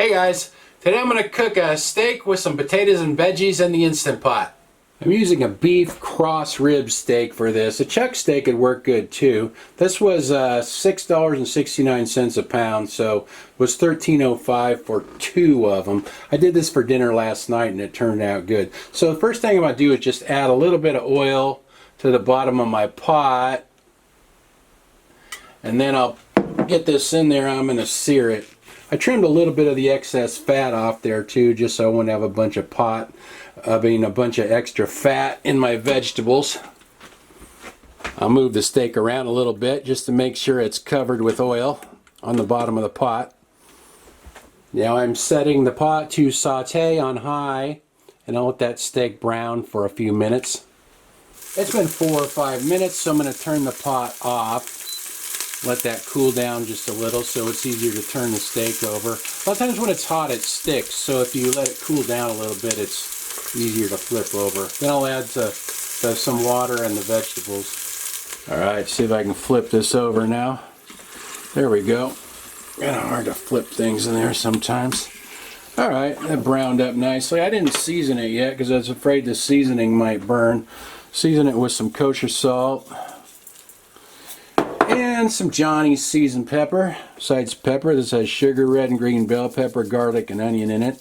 Hey guys, today I'm going to cook a steak with some potatoes and veggies in the Instant Pot. I'm using a beef cross rib steak for this. A chuck steak would work good too. This was $6.69 a pound, so it was $13.05 for two of them. I did this for dinner last night and it turned out good. So the first thing I'm going to do is just add a little bit of oil to the bottom of my pot. And then I'll get this in there. I'm going to sear it. I trimmed a little bit of the excess fat off there too, just so I wouldn't have a bunch of a bunch of extra fat in my vegetables. I'll move the steak around a little bit just to make sure it's covered with oil on the bottom of the pot. Now I'm setting the pot to saute on high, and I'll let that steak brown for a few minutes. It's been 4 or 5 minutes, so I'm going to turn the pot off. Let that cool down just a little so it's easier to turn the steak over. A lot of times when it's hot it sticks, so if you let it cool down a little bit it's easier to flip over. Then I'll add some water and the vegetables. Alright, see if I can flip this over now. There we go. Kind of hard to flip things in there sometimes. Alright, that browned up nicely. I didn't season it yet because I was afraid the seasoning might burn. Season it with some kosher salt. And some Johnny's seasoned pepper. Besides pepper, this has sugar, red and green bell pepper, garlic, and onion in it.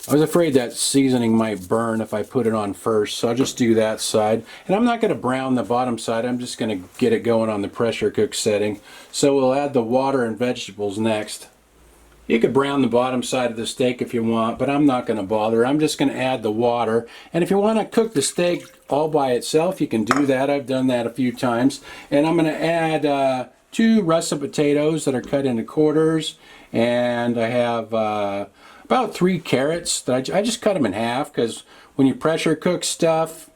I was afraid that seasoning might burn if I put it on first, so I'll just do that side. And I'm not going to brown the bottom side, I'm just going to get it going on the pressure cook setting. So we'll add the water and vegetables next. You could brown the bottom side of the steak if you want, but I'm not going to bother. I'm just going to add the water. And if you want to cook the steak all by itself, you can do that. I've done that a few times. And I'm going to add 2 russet potatoes that are cut into quarters. And I have about 3 carrots. That I just cut them in half because when you pressure cook stuff,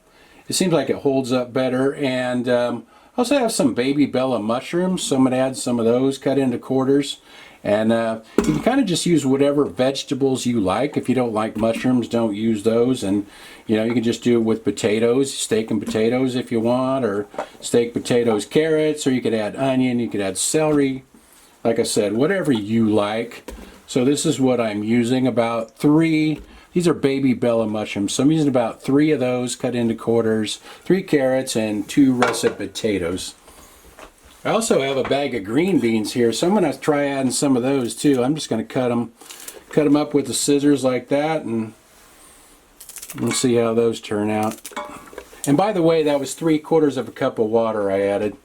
it seems like it holds up better. And I also have some baby bella mushrooms, so I'm going to add some of those cut into quarters. And you can kind of just use whatever vegetables you like. If you don't like mushrooms, don't use those. And you know, you can just do it with potatoes, steak and potatoes if you want, or steak, potatoes, carrots, or you could add onion, you could add celery. Like I said, whatever you like. So this is what I'm using, about 3. These are baby bella mushrooms. So I'm using about 3 of those cut into quarters, 3 carrots, and 2 russet potatoes. I also have a bag of green beans here, so I'm going to try adding some of those too. I'm just going to cut them up with the scissors like that, and we'll see how those turn out. And by the way, that was 3/4 cup of water I added.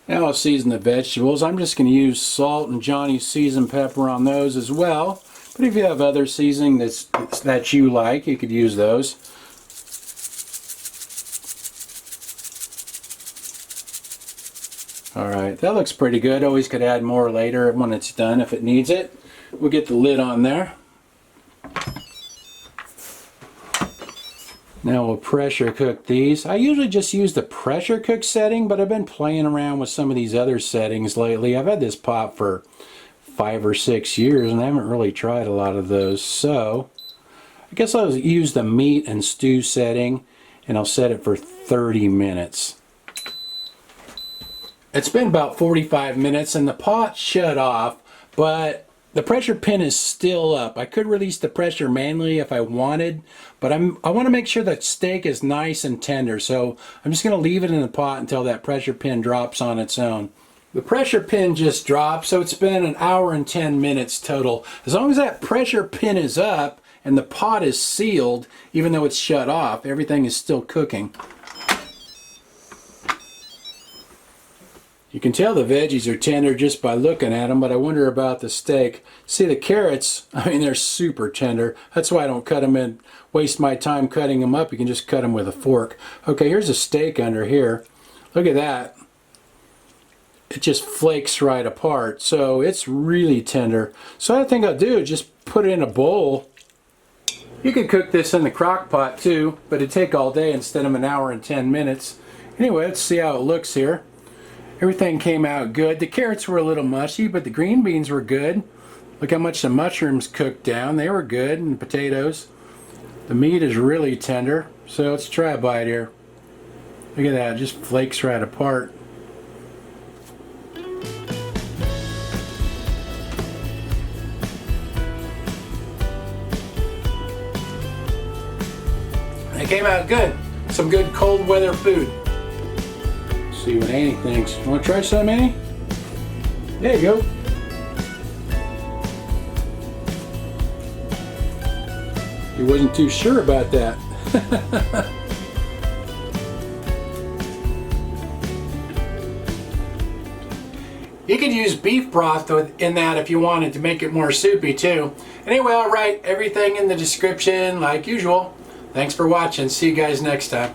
Now I'll season the vegetables. I'm just going to use salt and Johnny's seasoned pepper on those as well. But if you have other seasoning that you like, you could use those. Alright, that looks pretty good. Always could add more later when it's done if it needs it. We'll get the lid on there. Now we'll pressure cook these. I usually just use the pressure cook setting, but I've been playing around with some of these other settings lately. I've had this pot for 5 or 6 years and I haven't really tried a lot of those. So I guess I'll use the meat and stew setting and I'll set it for 30 minutes. It's been about 45 minutes and the pot shut off, but the pressure pin is still up. I could release the pressure manually if I wanted, but I want to make sure that steak is nice and tender, so I'm just going to leave it in the pot until that pressure pin drops on its own. The pressure pin just dropped, so it's been 1 hour and 10 minutes total. As long as that pressure pin is up and the pot is sealed, even though it's shut off, everything is still cooking. You can tell the veggies are tender just by looking at them, but I wonder about the steak. See, the carrots, I mean, they're super tender. That's why I don't cut them in, waste my time cutting them up. You can just cut them with a fork. Okay, here's a steak under here. Look at that. It just flakes right apart. So it's really tender. So I think I'll do is just put it in a bowl. You could cook this in the crock pot too, but it'd take all day instead of 1 hour and 10 minutes. Anyway, let's see how it looks here. Everything came out good. The carrots were a little mushy, but the green beans were good. Look how much the mushrooms cooked down. They were good, and the potatoes. The meat is really tender. So let's try a bite here. Look at that, it just flakes right apart. It came out good. Some good cold weather food. Let's see what Annie thinks. Want to try some, Annie? There you go. He wasn't too sure about that. You could use beef broth in that if you wanted to make it more soupy too. Anyway, I'll write everything in the description like usual. Thanks for watching. See you guys next time.